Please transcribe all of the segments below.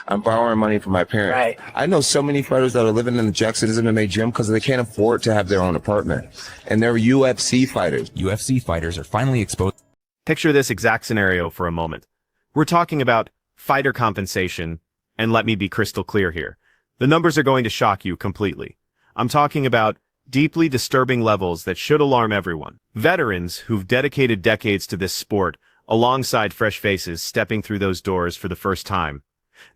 I'm borrowing money from my parents. Right. I know so many fighters that are living in the Jackson's MMA gym because they can't afford to have their own apartment. And they're UFC fighters. UFC fighters are finally exposed. Picture this exact scenario for a moment. We're talking about fighter compensation, and let me be crystal clear here. The numbers are going to shock you completely. I'm talking about deeply disturbing levels that should alarm everyone. Veterans who've dedicated decades to this sport, alongside fresh faces stepping through those doors for the first time.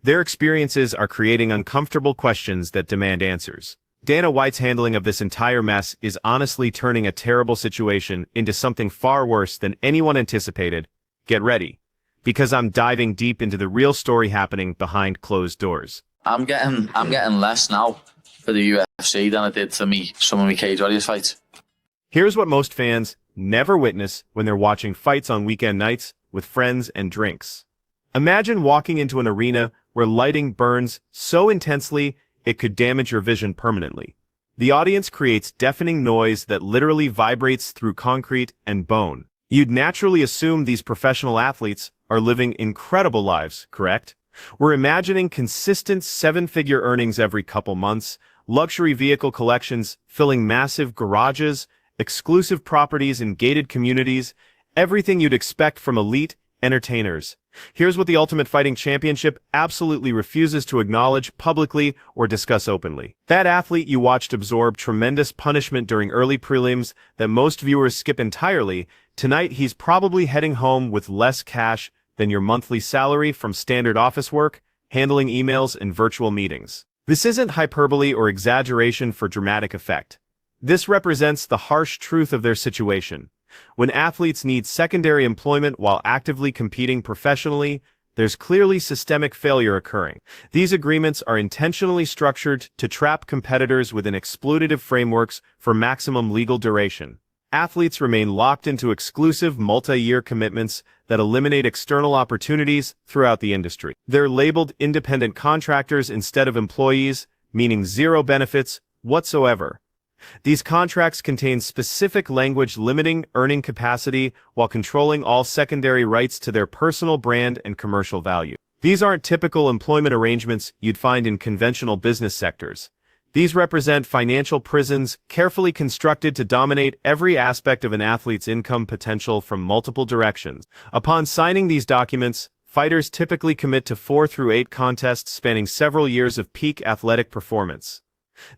Their experiences are creating uncomfortable questions that demand answers. Dana White's handling of this entire mess is honestly turning a terrible situation into something far worse than anyone anticipated. Get ready, because I'm diving deep into the real story happening behind closed doors. I'm getting less now for the UFC than I did for some of my Cage Warriors fights. Here's what most fans never witness when they're watching fights on weekend nights with friends and drinks. Imagine walking into an arena where lighting burns so intensely it could damage your vision permanently. The audience creates deafening noise that literally vibrates through concrete and bone. You'd naturally assume these professional athletes are living incredible lives, correct? We're imagining consistent seven-figure earnings every couple months, luxury vehicle collections filling massive garages, exclusive properties in gated communities, everything you'd expect from elite entertainers. Here's what the Ultimate Fighting Championship absolutely refuses to acknowledge publicly or discuss openly. That athlete you watched absorb tremendous punishment during early prelims that most viewers skip entirely, tonight he's probably heading home with less cash than your monthly salary from standard office work, handling emails, and virtual meetings. This isn't hyperbole or exaggeration for dramatic effect. This represents the harsh truth of their situation. When athletes need secondary employment while actively competing professionally, there's clearly systemic failure occurring. These agreements are intentionally structured to trap competitors within exploitative frameworks for maximum legal duration. Athletes remain locked into exclusive multi-year commitments that eliminate external opportunities throughout the industry. They're labeled independent contractors instead of employees, meaning zero benefits whatsoever. These contracts contain specific language limiting earning capacity while controlling all secondary rights to their personal brand and commercial value. These aren't typical employment arrangements you'd find in conventional business sectors. These represent financial prisons carefully constructed to dominate every aspect of an athlete's income potential from multiple directions. Upon signing these documents, fighters typically commit to 4 through 8 contests spanning several years of peak athletic performance.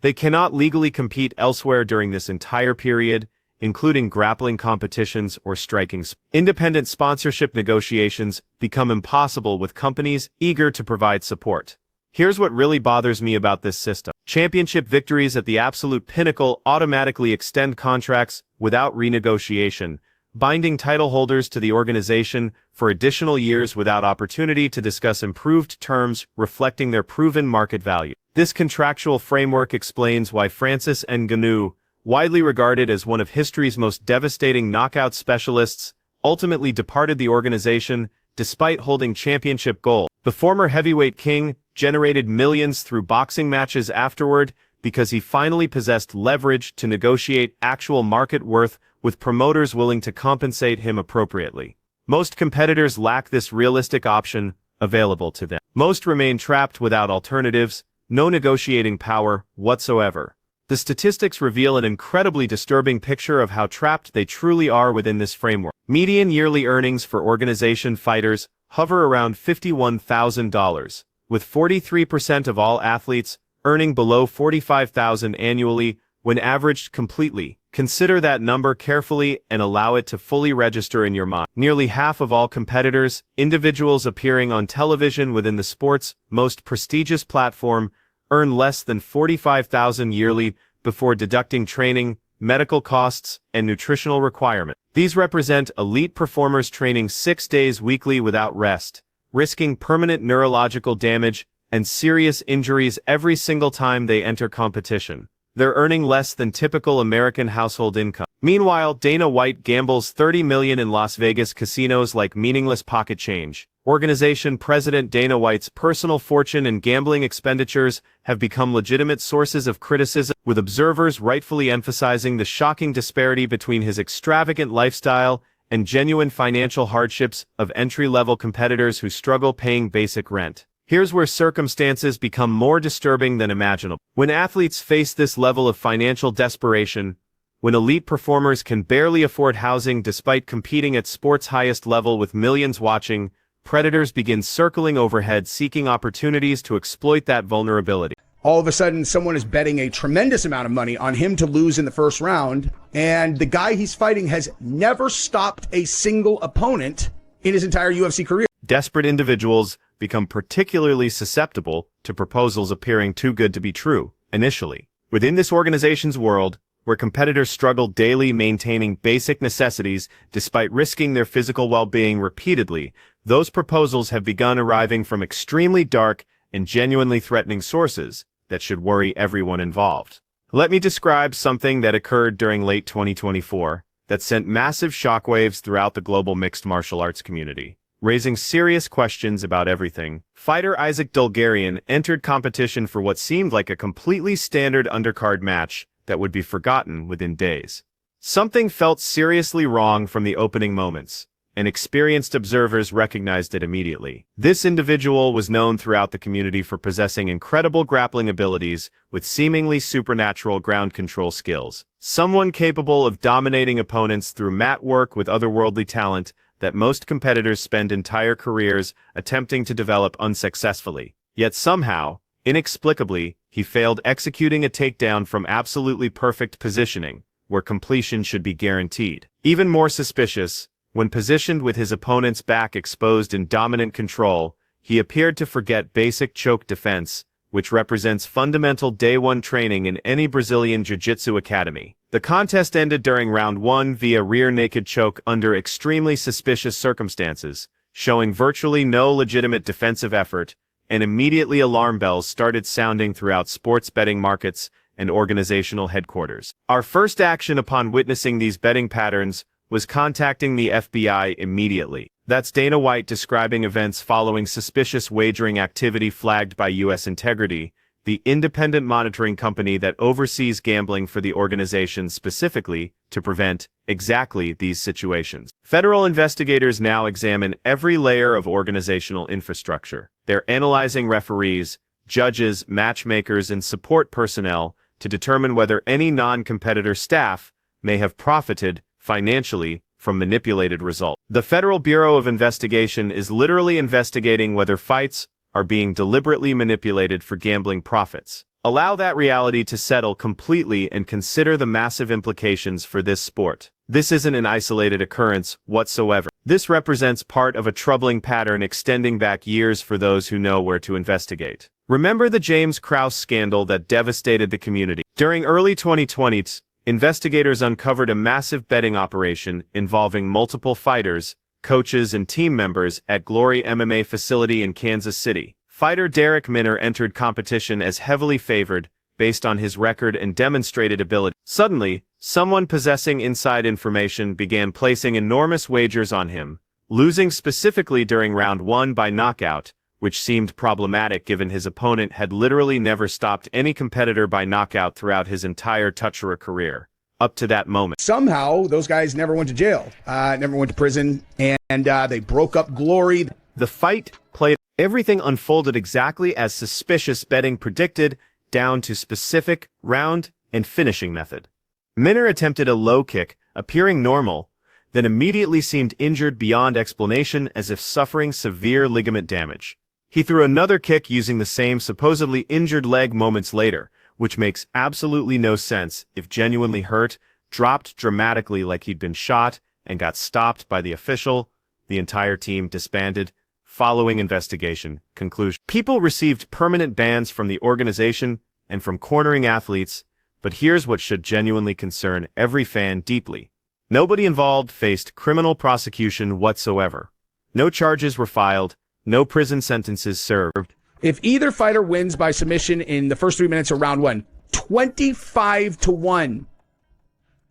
They cannot legally compete elsewhere during this entire period, including grappling competitions or striking. Independent sponsorship negotiations become impossible with companies eager to provide support. Here's what really bothers me about this system. Championship victories at the absolute pinnacle automatically extend contracts without renegotiation, binding title holders to the organization for additional years without opportunity to discuss improved terms reflecting their proven market value. This contractual framework explains why Francis Ngannou, widely regarded as one of history's most devastating knockout specialists, ultimately departed the organization despite holding championship gold. The former heavyweight king generated millions through boxing matches afterward because he finally possessed leverage to negotiate actual market worth with promoters willing to compensate him appropriately. Most competitors lack this realistic option available to them. Most remain trapped without alternatives, no negotiating power whatsoever. The statistics reveal an incredibly disturbing picture of how trapped they truly are within this framework. Median yearly earnings for organization fighters hover around $51,000, with 43% of all athletes earning below $45,000 annually when averaged completely. Consider that number carefully and allow it to fully register in your mind. Nearly half of all competitors, individuals appearing on television within the sport's most prestigious platform, earn less than $45,000 yearly before deducting training, medical costs, and nutritional requirements. These represent elite performers training 6 days weekly without rest, risking permanent neurological damage and serious injuries every single time they enter competition. They're earning less than typical American household income. Meanwhile, Dana White gambles $30 million in Las Vegas casinos like meaningless pocket change. Organization President Dana White's personal fortune and gambling expenditures have become legitimate sources of criticism, with observers rightfully emphasizing the shocking disparity between his extravagant lifestyle and genuine financial hardships of entry-level competitors who struggle paying basic rent. Here's where circumstances become more disturbing than imaginable. When athletes face this level of financial desperation, when elite performers can barely afford housing despite competing at sport's highest level with millions watching, predators begin circling overhead seeking opportunities to exploit that vulnerability. All of a sudden, someone is betting a tremendous amount of money on him to lose in the first round, and the guy he's fighting has never stopped a single opponent in his entire UFC career. Desperate individuals become particularly susceptible to proposals appearing too good to be true, initially. Within this organization's world, where competitors struggle daily maintaining basic necessities despite risking their physical well-being repeatedly, those proposals have begun arriving from extremely dark and genuinely threatening sources that should worry everyone involved. Let me describe something that occurred during late 2024 that sent massive shockwaves throughout the global mixed martial arts community, raising serious questions about everything. Fighter Isaac Dulgarian entered competition for what seemed like a completely standard undercard match that would be forgotten within days. Something felt seriously wrong from the opening moments, and experienced observers recognized it immediately. This individual was known throughout the community for possessing incredible grappling abilities with seemingly supernatural ground control skills. Someone capable of dominating opponents through mat work with otherworldly talent that most competitors spend entire careers attempting to develop unsuccessfully. Yet somehow, inexplicably, he failed executing a takedown from absolutely perfect positioning, where completion should be guaranteed. Even more suspicious, when positioned with his opponent's back exposed in dominant control, he appeared to forget basic choke defense, which represents fundamental day-one training in any Brazilian jiu-jitsu academy. The contest ended during round 1 via rear naked choke under extremely suspicious circumstances, showing virtually no legitimate defensive effort, and immediately alarm bells started sounding throughout sports betting markets and organizational headquarters. Our first action upon witnessing these betting patterns was contacting the FBI immediately. That's Dana White describing events following suspicious wagering activity flagged by U.S. Integrity, the independent monitoring company that oversees gambling for the organization specifically to prevent exactly these situations. Federal investigators now examine every layer of organizational infrastructure. They're analyzing referees, judges, matchmakers, and support personnel to determine whether any non-competitor staff may have profited financially from manipulated results. The Federal Bureau of Investigation is literally investigating whether fights are being deliberately manipulated for gambling profits. Allow that reality to settle completely and consider the massive implications for this sport. This isn't an isolated occurrence whatsoever. This represents part of a troubling pattern extending back years for those who know where to investigate. Remember the James Krause scandal that devastated the community? During early 2020s, investigators uncovered a massive betting operation involving multiple fighters, coaches, and team members at Glory MMA facility in Kansas City. Fighter Derek Minner entered competition as heavily favored based on his record and demonstrated ability. Suddenly, someone possessing inside information began placing enormous wagers on him, losing specifically during round 1 by knockout, which seemed problematic given his opponent had literally never stopped any competitor by knockout throughout his entire Touchera career, up to that moment. Somehow, those guys never went to jail, never went to prison, and they broke up Glory. The fight played. Everything unfolded exactly as suspicious betting predicted, down to specific round and finishing method. Minner attempted a low kick, appearing normal, then immediately seemed injured beyond explanation as if suffering severe ligament damage. He threw another kick using the same supposedly injured leg moments later, which makes absolutely no sense if genuinely hurt, dropped dramatically like he'd been shot, and got stopped by the official. The entire team disbanded. Following investigation, conclusion. People received permanent bans from the organization and from cornering athletes, but here's what should genuinely concern every fan deeply. Nobody involved faced criminal prosecution whatsoever. No charges were filed, no prison sentences served. If either fighter wins by submission in the first 3 minutes of round 1, 25-1.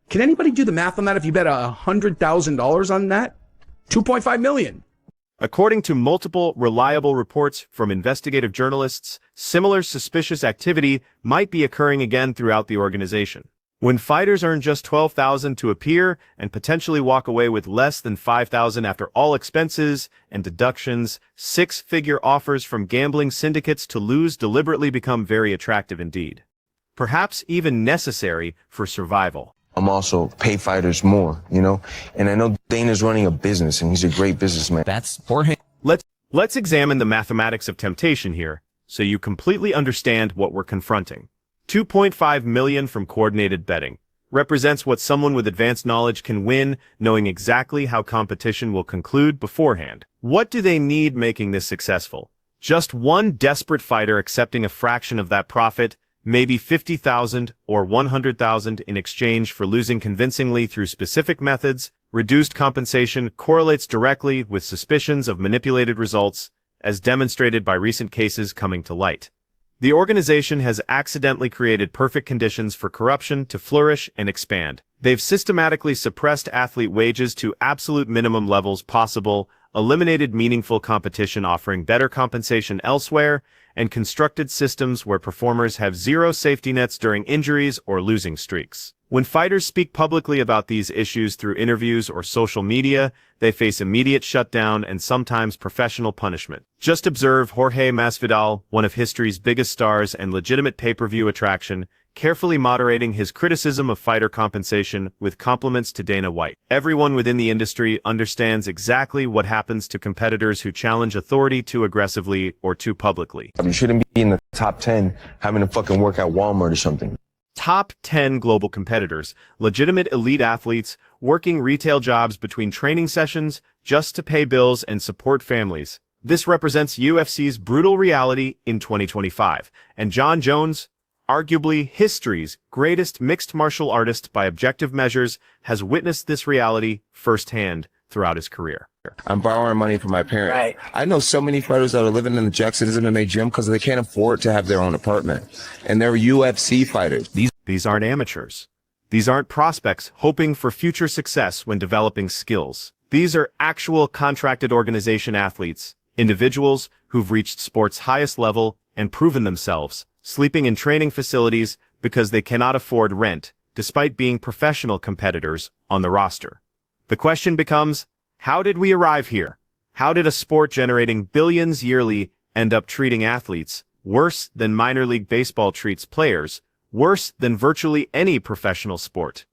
Can anybody do the math on that if you bet $100,000 on that? $2.5 million. According to multiple reliable reports from investigative journalists, similar suspicious activity might be occurring again throughout the organization. When fighters earn just $12,000 to appear and potentially walk away with less than $5,000 after all expenses and deductions, six-figure offers from gambling syndicates to lose deliberately become very attractive indeed. Perhaps even necessary for survival. I'm also pay fighters more, you know? And I know Dana's running a business and he's a great businessman. That's Jorge. Let's examine the mathematics of temptation here, so you completely understand what we're confronting. 2.5 million from coordinated betting represents what someone with advanced knowledge can win, knowing exactly how competition will conclude beforehand. What do they need making this successful? Just one desperate fighter accepting a fraction of that profit, maybe 50,000 or 100,000 in exchange for losing convincingly through specific methods. Reduced compensation correlates directly with suspicions of manipulated results, as demonstrated by recent cases coming to light. The organization has accidentally created perfect conditions for corruption to flourish and expand. They've systematically suppressed athlete wages to absolute minimum levels possible, eliminated meaningful competition offering better compensation elsewhere, and constructed systems where performers have zero safety nets during injuries or losing streaks. When fighters speak publicly about these issues through interviews or social media, they face immediate shutdown and sometimes professional punishment. Just observe Jorge Masvidal, one of history's biggest stars and legitimate pay-per-view attraction, carefully moderating his criticism of fighter compensation with compliments to Dana White. Everyone within the industry understands exactly what happens to competitors who challenge authority too aggressively or too publicly. You shouldn't be in the top 10 having to fucking work at Walmart or something. Top 10 global competitors, legitimate elite athletes, working retail jobs between training sessions just to pay bills and support families. This represents UFC's brutal reality in 2025, and Jon Jones, arguably history's greatest mixed martial artist by objective measures, has witnessed this reality firsthand throughout his career. I'm borrowing money from my parents. Right. I know so many fighters that are living in the Jackson's MMA gym because they can't afford to have their own apartment. And they're UFC fighters. These aren't amateurs. These aren't prospects hoping for future success when developing skills. These are actual contracted organization athletes, individuals who've reached sport's highest level and proven themselves, sleeping in training facilities because they cannot afford rent, despite being professional competitors on the roster. The question becomes, how did we arrive here? How did a sport generating billions yearly end up treating athletes worse than minor league baseball treats players, worse than virtually any professional sport?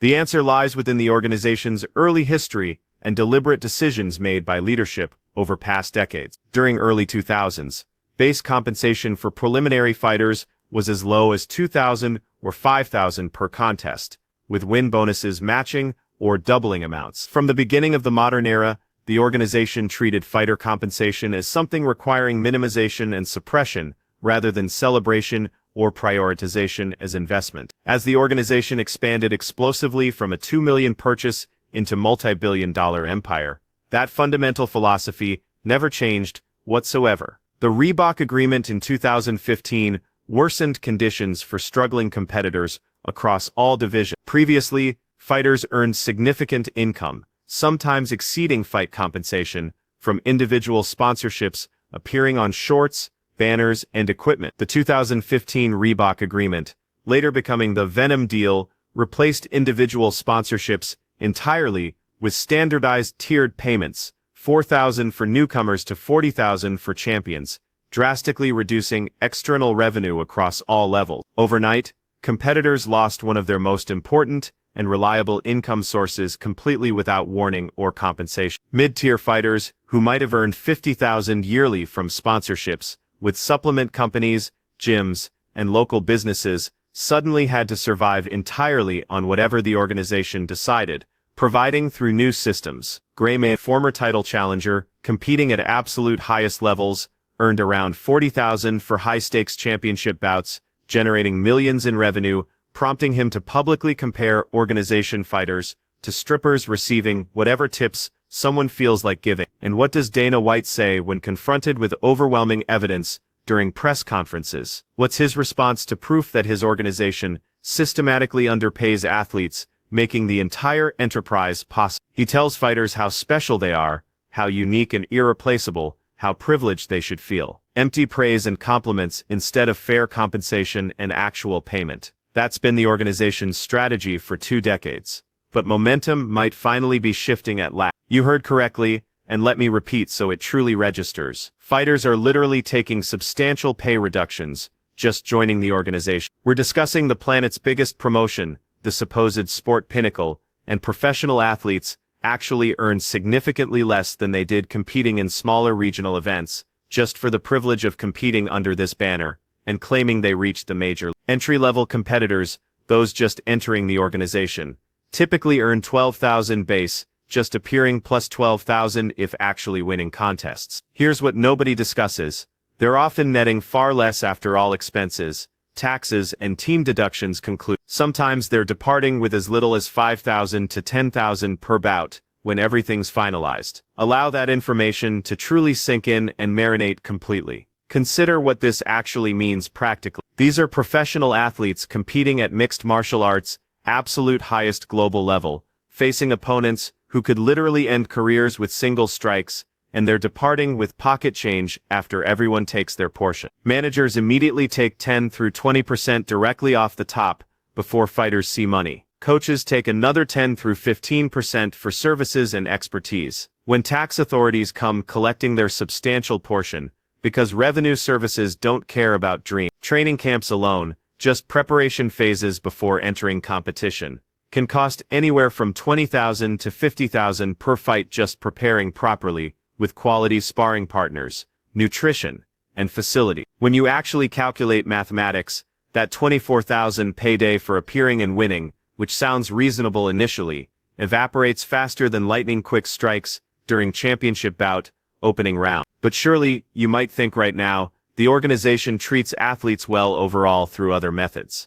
The answer lies within the organization's early history and deliberate decisions made by leadership over past decades. During early 2000s, base compensation for preliminary fighters was as low as $2,000 or $5,000 per contest, with win bonuses matching or doubling amounts. From the beginning of the modern era, the organization treated fighter compensation as something requiring minimization and suppression rather than celebration or prioritization as investment. As the organization expanded explosively from a $2 million purchase into multi-billion-dollar empire, that fundamental philosophy never changed whatsoever. The Reebok agreement in 2015 worsened conditions for struggling competitors across all divisions. Previously, fighters earned significant income, sometimes exceeding fight compensation, from individual sponsorships appearing on shorts, banners, and equipment. The 2015 Reebok agreement, later becoming the Venom deal, replaced individual sponsorships entirely with standardized tiered payments, $4,000 for newcomers to $40,000 for champions, drastically reducing external revenue across all levels. Overnight, competitors lost one of their most important and reliable income sources completely without warning or compensation. Mid-tier fighters, who might have earned $50,000 yearly from sponsorships, with supplement companies, gyms, and local businesses, suddenly had to survive entirely on whatever the organization decided, providing through new systems. Grayman, former title challenger, competing at absolute highest levels, earned around $40,000 for high-stakes championship bouts, generating millions in revenue, prompting him to publicly compare organization fighters to strippers receiving whatever tips someone feels like giving. And what does Dana White say when confronted with overwhelming evidence during press conferences? What's his response to proof that his organization systematically underpays athletes, making the entire enterprise possible? He tells fighters how special they are, how unique and irreplaceable, how privileged they should feel. Empty praise and compliments instead of fair compensation and actual payment. That's been the organization's strategy for 2 decades. But momentum might finally be shifting at last. You heard correctly, and let me repeat so it truly registers. Fighters are literally taking substantial pay reductions, just joining the organization. We're discussing the planet's biggest promotion, the supposed sport pinnacle, and professional athletes actually earn significantly less than they did competing in smaller regional events, just for the privilege of competing under this banner, and claiming they reached the major. Entry-level competitors, those just entering the organization, typically earn $12,000 base, just appearing plus $12,000 if actually winning contests. Here's what nobody discusses. They're often netting far less after all expenses, taxes, and team deductions conclude. Sometimes they're departing with as little as $5,000 to $10,000 per bout when everything's finalized. Allow that information to truly sink in and marinate completely. Consider what this actually means practically. These are professional athletes competing at mixed martial arts, absolute highest global level, facing opponents who could literally end careers with single strikes, and they're departing with pocket change after everyone takes their portion. Managers immediately take 10 through 20% directly off the top before fighters see money. Coaches take another 10 through 15% for services and expertise. When tax authorities come collecting their substantial portion, because revenue services don't care about training camps alone, just preparation phases before entering competition, can cost anywhere from $20,000 to $50,000 per fight just preparing properly, with quality sparring partners, nutrition, and facility. When you actually calculate mathematics, that $24,000 payday for appearing and winning, which sounds reasonable initially, evaporates faster than lightning-quick strikes during championship bout, opening round. But surely, you might think right now, the organization treats athletes well overall through other methods.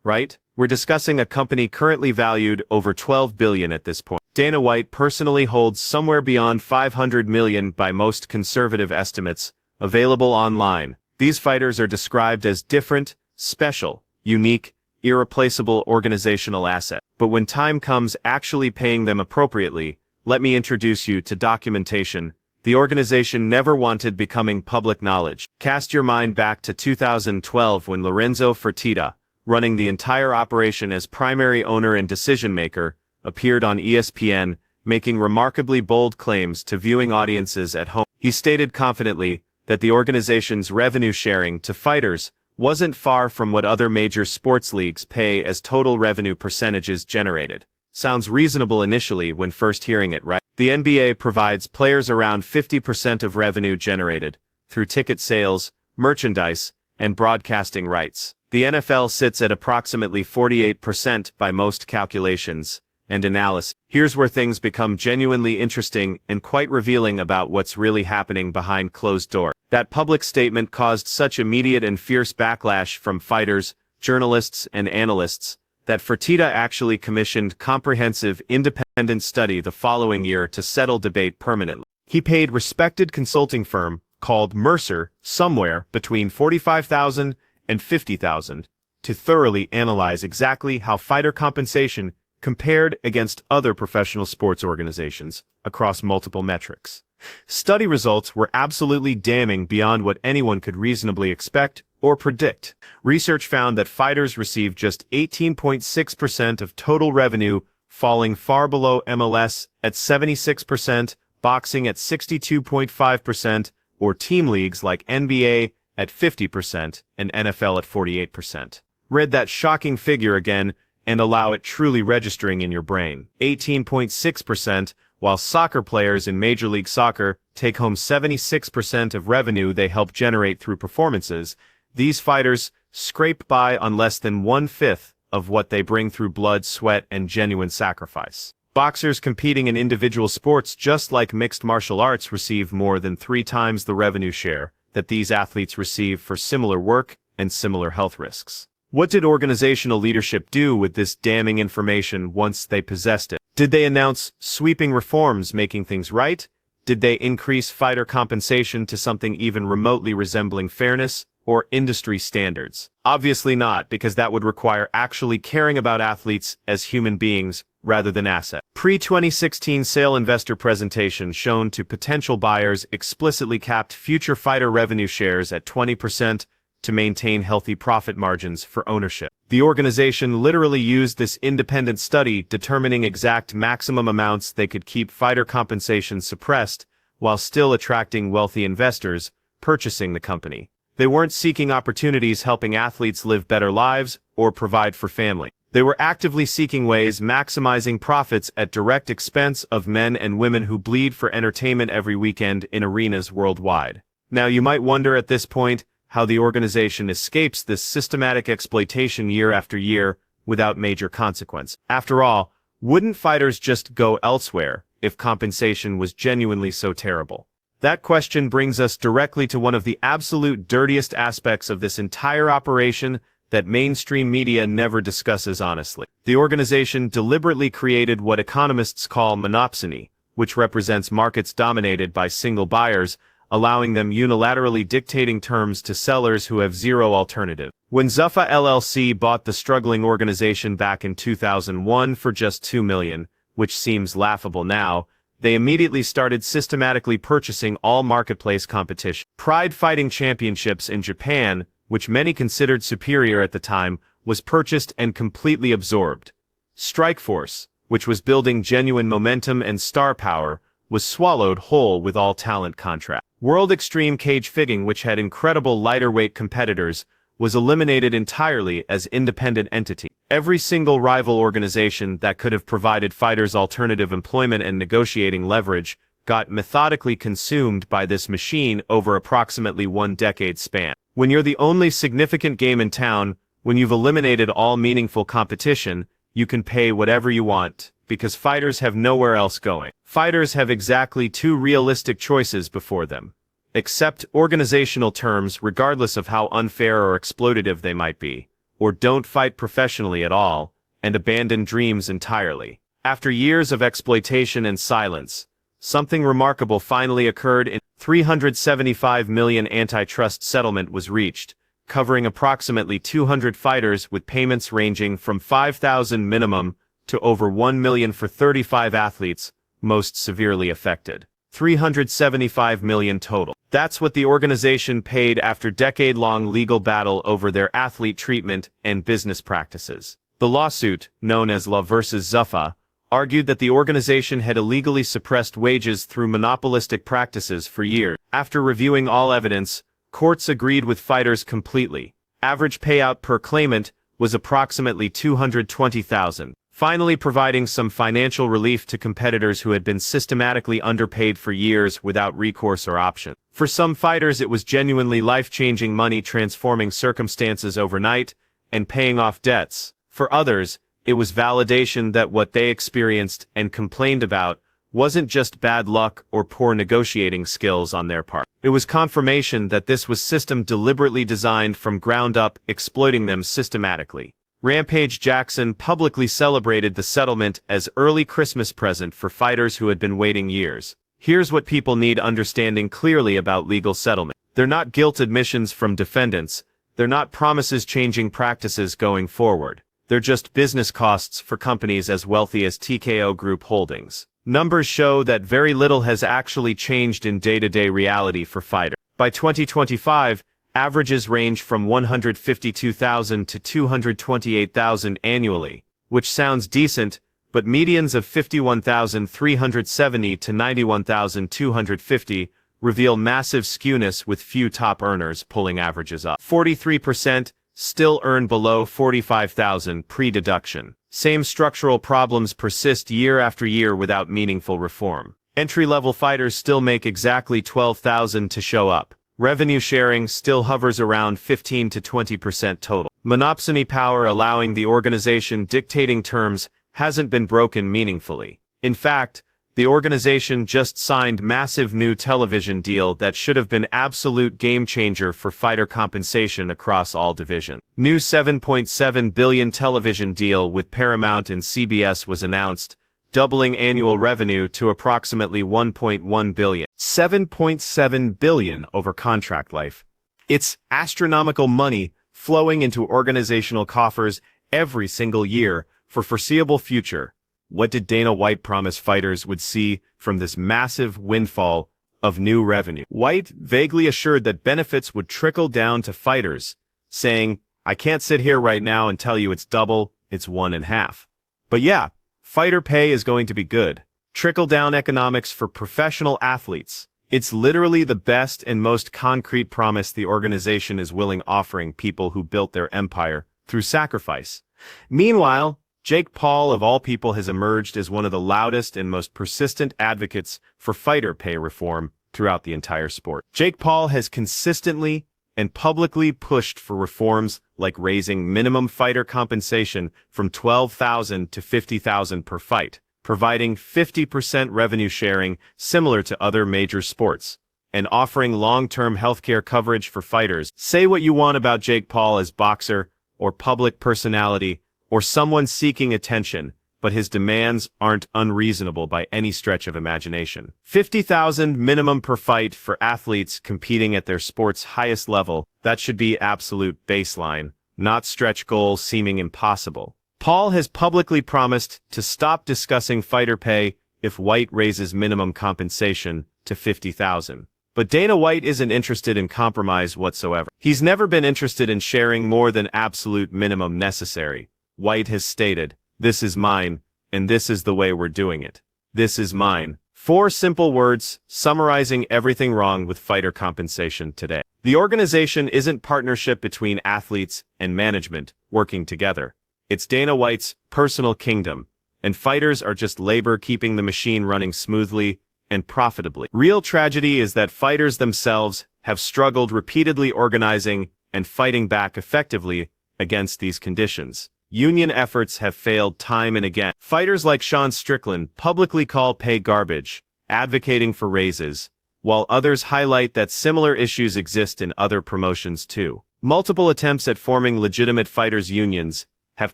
Right? We're discussing a company currently valued over $12 billion at this point. Dana White personally holds somewhere beyond $500 million by most conservative estimates, available online. These fighters are described as different, special, unique, irreplaceable organizational assets. But when time comes actually paying them appropriately, let me introduce you to documentation the organization never wanted becoming public knowledge. Cast your mind back to 2012 when Lorenzo Fertitta, running the entire operation as primary owner and decision-maker, appeared on ESPN, making remarkably bold claims to viewing audiences at home. He stated confidently that the organization's revenue sharing to fighters wasn't far from what other major sports leagues pay as total revenue percentages generated. Sounds reasonable initially when first hearing it, right? The NBA provides players around 50% of revenue generated through ticket sales, merchandise, and broadcasting rights. The NFL sits at approximately 48% by most calculations and analysis. Here's where things become genuinely interesting and quite revealing about what's really happening behind closed doors. That public statement caused such immediate and fierce backlash from fighters, journalists, and analysts that Fertitta actually commissioned comprehensive independent study the following year to settle debate permanently. He paid respected consulting firm called Mercer somewhere between $45,000 and $50,000 to thoroughly analyze exactly how fighter compensation compared against other professional sports organizations across multiple metrics. Study results were absolutely damning beyond what anyone could reasonably expect or predict. Research found that fighters received just 18.6% of total revenue, falling far below MLS at 76%, boxing at 62.5%, or team leagues like NBA at 50% and NFL at 48%. Read that shocking figure again and allow it truly registering in your brain. 18.6%, while soccer players in Major League Soccer take home 76% of revenue they help generate through performances, these fighters scrape by on less than 1/5 of what they bring through blood, sweat, and genuine sacrifice. Boxers competing in individual sports just like mixed martial arts receive more than 3 times the revenue share that these athletes receive for similar work and similar health risks. What did organizational leadership do with this damning information once they possessed it? Did they announce sweeping reforms making things right? Did they increase fighter compensation to something even remotely resembling fairness or industry standards? Obviously not, because that would require actually caring about athletes as human beings rather than assets. Pre-2016 sale investor presentation shown to potential buyers explicitly capped future fighter revenue shares at 20%, to maintain healthy profit margins for ownership. The organization literally used this independent study determining exact maximum amounts they could keep fighter compensation suppressed while still attracting wealthy investors purchasing the company. They weren't seeking opportunities helping athletes live better lives or provide for family. They were actively seeking ways maximizing profits at direct expense of men and women who bleed for entertainment every weekend in arenas worldwide. Now you might wonder at this point how the organization escapes this systematic exploitation year after year without major consequence. After all, wouldn't fighters just go elsewhere if compensation was genuinely so terrible? That question brings us directly to one of the absolute dirtiest aspects of this entire operation that mainstream media never discusses honestly. The organization deliberately created what economists call monopsony, which represents markets dominated by single buyers, allowing them unilaterally dictating terms to sellers who have zero alternative. When Zuffa LLC bought the struggling organization back in 2001 for just $2 million, which seems laughable now, they immediately started systematically purchasing all marketplace competition. Pride Fighting Championships in Japan, which many considered superior at the time, was purchased and completely absorbed. Strikeforce, which was building genuine momentum and star power, was swallowed whole with all talent contracts. World Extreme Cage Fighting, which had incredible lighter-weight competitors, was eliminated entirely as independent entity. Every single rival organization that could have provided fighters alternative employment and negotiating leverage got methodically consumed by this machine over approximately 1 decade span. When you're the only significant game in town, when you've eliminated all meaningful competition, you can pay whatever you want, because fighters have nowhere else going. Fighters have exactly 2 realistic choices before them. Accept organizational terms regardless of how unfair or exploitative they might be, or don't fight professionally at all, and abandon dreams entirely. After years of exploitation and silence, something remarkable finally occurred in $375 million antitrust settlement was reached, covering approximately 200 fighters with payments ranging from $5,000 minimum to over $1 million for 35 athletes, most severely affected. $375 million total. That's what the organization paid after decade-long legal battle over their athlete treatment and business practices. The lawsuit, known as La vs. Zuffa, argued that the organization had illegally suppressed wages through monopolistic practices for years. After reviewing all evidence, courts agreed with fighters completely. Average payout per claimant was approximately $220,000, finally providing some financial relief to competitors who had been systematically underpaid for years without recourse or option. For some fighters it was genuinely life-changing money, transforming circumstances overnight and paying off debts. For others, it was validation that what they experienced and complained about wasn't just bad luck or poor negotiating skills on their part. It was confirmation that this was system deliberately designed from ground up, exploiting them systematically. Rampage Jackson publicly celebrated the settlement as early Christmas present for fighters who had been waiting years. Here's what people need understanding clearly about legal settlement. They're not guilt admissions from defendants. They're not promises changing practices going forward. They're just business costs for companies as wealthy as TKO Group Holdings. Numbers show that very little has actually changed in day-to-day reality for fighters. By 2025, averages range from $152,000 to $228,000 annually, which sounds decent, but medians of $51,370 to $91,250 reveal massive skewness, with few top earners pulling averages up. 43% still earn below $45,000 pre-deduction. Same structural problems persist year after year without meaningful reform. Entry-level fighters still make exactly $12,000 to show up. Revenue sharing still hovers around 15 to 20% total. Monopsony power allowing the organization dictating terms hasn't been broken meaningfully. In fact, the organization just signed massive new television deal that should have been absolute game changer for fighter compensation across all divisions. New $7.7 billion television deal with Paramount and CBS was announced, doubling annual revenue to approximately $1.1 billion. $7.7 billion over contract life. It's astronomical money flowing into organizational coffers every single year for foreseeable future. What did Dana White promise fighters would see from this massive windfall of new revenue. White vaguely assured that benefits would trickle down to fighters, saying, "I can't sit here right now and tell you it's double, it's 1.5. But yeah, fighter pay is going to be good. Trickle-down economics for professional athletes. It's literally the best and most concrete promise the organization is willing offering people who built their empire through sacrifice." Meanwhile, Jake Paul of all people has emerged as one of the loudest and most persistent advocates for fighter pay reform throughout the entire sport. Jake Paul has consistently and publicly pushed for reforms like raising minimum fighter compensation from $12,000 to $50,000 per fight, providing 50% revenue sharing similar to other major sports, and offering long-term healthcare coverage for fighters. Say what you want about Jake Paul as boxer or public personality or someone seeking attention, but his demands aren't unreasonable by any stretch of imagination. $50,000 minimum per fight for athletes competing at their sport's highest level, that should be absolute baseline, not stretch goals seeming impossible. Paul has publicly promised to stop discussing fighter pay if White raises minimum compensation to $50,000. But Dana White isn't interested in compromise whatsoever. He's never been interested in sharing more than absolute minimum necessary. White has stated, "This is mine, and this is the way we're doing it. This is mine." 4 simple words summarizing everything wrong with fighter compensation today. The organization isn't partnership between athletes and management working together. It's Dana White's personal kingdom, and fighters are just labor keeping the machine running smoothly and profitably. Real tragedy is that fighters themselves have struggled repeatedly organizing and fighting back effectively against these conditions. Union efforts have failed time and again. Fighters like Sean Strickland publicly call pay garbage, advocating for raises, while others highlight that similar issues exist in other promotions too. Multiple attempts at forming legitimate fighters' unions have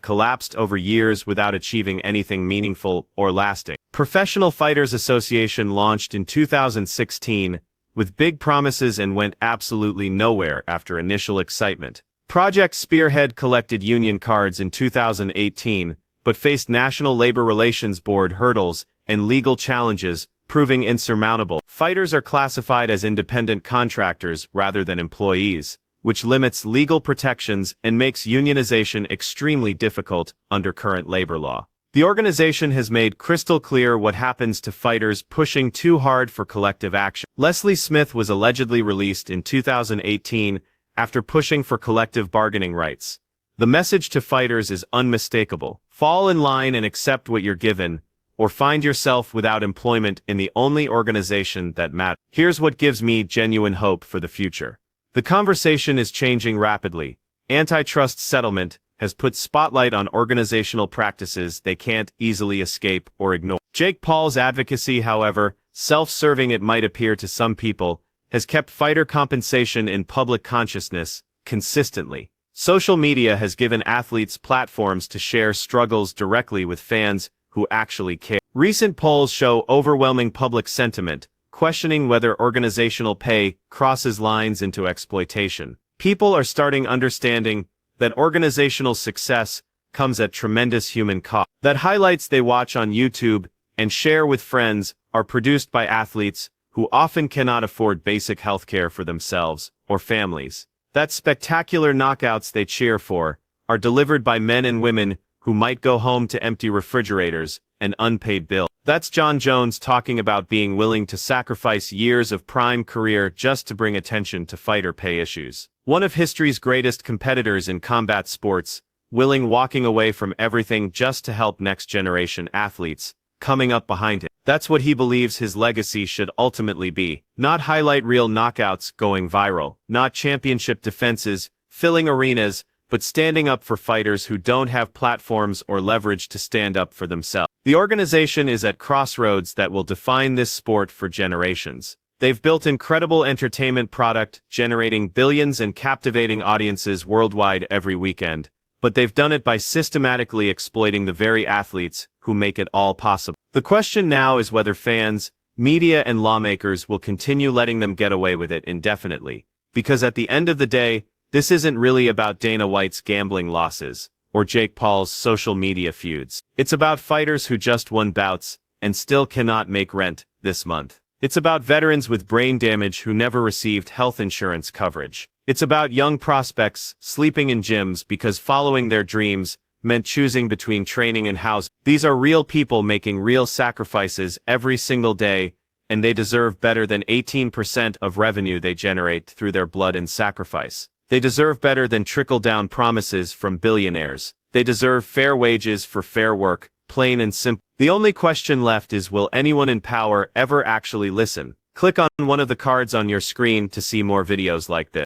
collapsed over years without achieving anything meaningful or lasting. Professional Fighters Association launched in 2016 with big promises and went absolutely nowhere after initial excitement. Project Spearhead collected union cards in 2018, but faced National Labor Relations Board hurdles and legal challenges, proving insurmountable. Fighters are classified as independent contractors rather than employees, which limits legal protections and makes unionization extremely difficult under current labor law. The organization has made crystal clear what happens to fighters pushing too hard for collective action. Leslie Smith was allegedly released in 2018 after pushing for collective bargaining rights. The message to fighters is unmistakable. Fall in line and accept what you're given, or find yourself without employment in the only organization that matters. Here's what gives me genuine hope for the future. The conversation is changing rapidly. Antitrust settlement has put spotlight on organizational practices they can't easily escape or ignore. Jake Paul's advocacy, however, self-serving it might appear to some people, has kept fighter compensation in public consciousness consistently. Social media has given athletes platforms to share struggles directly with fans who actually care. Recent polls show overwhelming public sentiment, questioning whether organizational pay crosses lines into exploitation. People are starting understanding that organizational success comes at tremendous human cost. That highlights they watch on YouTube and share with friends are produced by athletes who often cannot afford basic health care for themselves or families. That spectacular knockouts they cheer for are delivered by men and women who might go home to empty refrigerators and unpaid bills. That's Jon Jones talking about being willing to sacrifice years of prime career just to bring attention to fighter pay issues. One of history's greatest competitors in combat sports, walking away from everything just to help next generation athletes coming up behind him. That's what he believes his legacy should ultimately be. Not highlight reel knockouts going viral, not championship defenses, filling arenas, but standing up for fighters who don't have platforms or leverage to stand up for themselves. The organization is at crossroads that will define this sport for generations. They've built incredible entertainment product, generating billions and captivating audiences worldwide every weekend. But they've done it by systematically exploiting the very athletes who make it all possible. The question now is whether fans, media, and lawmakers will continue letting them get away with it indefinitely. Because at the end of the day, this isn't really about Dana White's gambling losses or Jake Paul's social media feuds. It's about fighters who just won bouts and still cannot make rent this month. It's about veterans with brain damage who never received health insurance coverage. It's about young prospects sleeping in gyms because following their dreams meant choosing between training and housing. These are real people making real sacrifices every single day, and they deserve better than 18% of revenue they generate through their blood and sacrifice. They deserve better than trickle-down promises from billionaires. They deserve fair wages for fair work, plain and simple. The only question left is, will anyone in power ever actually listen? Click on one of the cards on your screen to see more videos like this.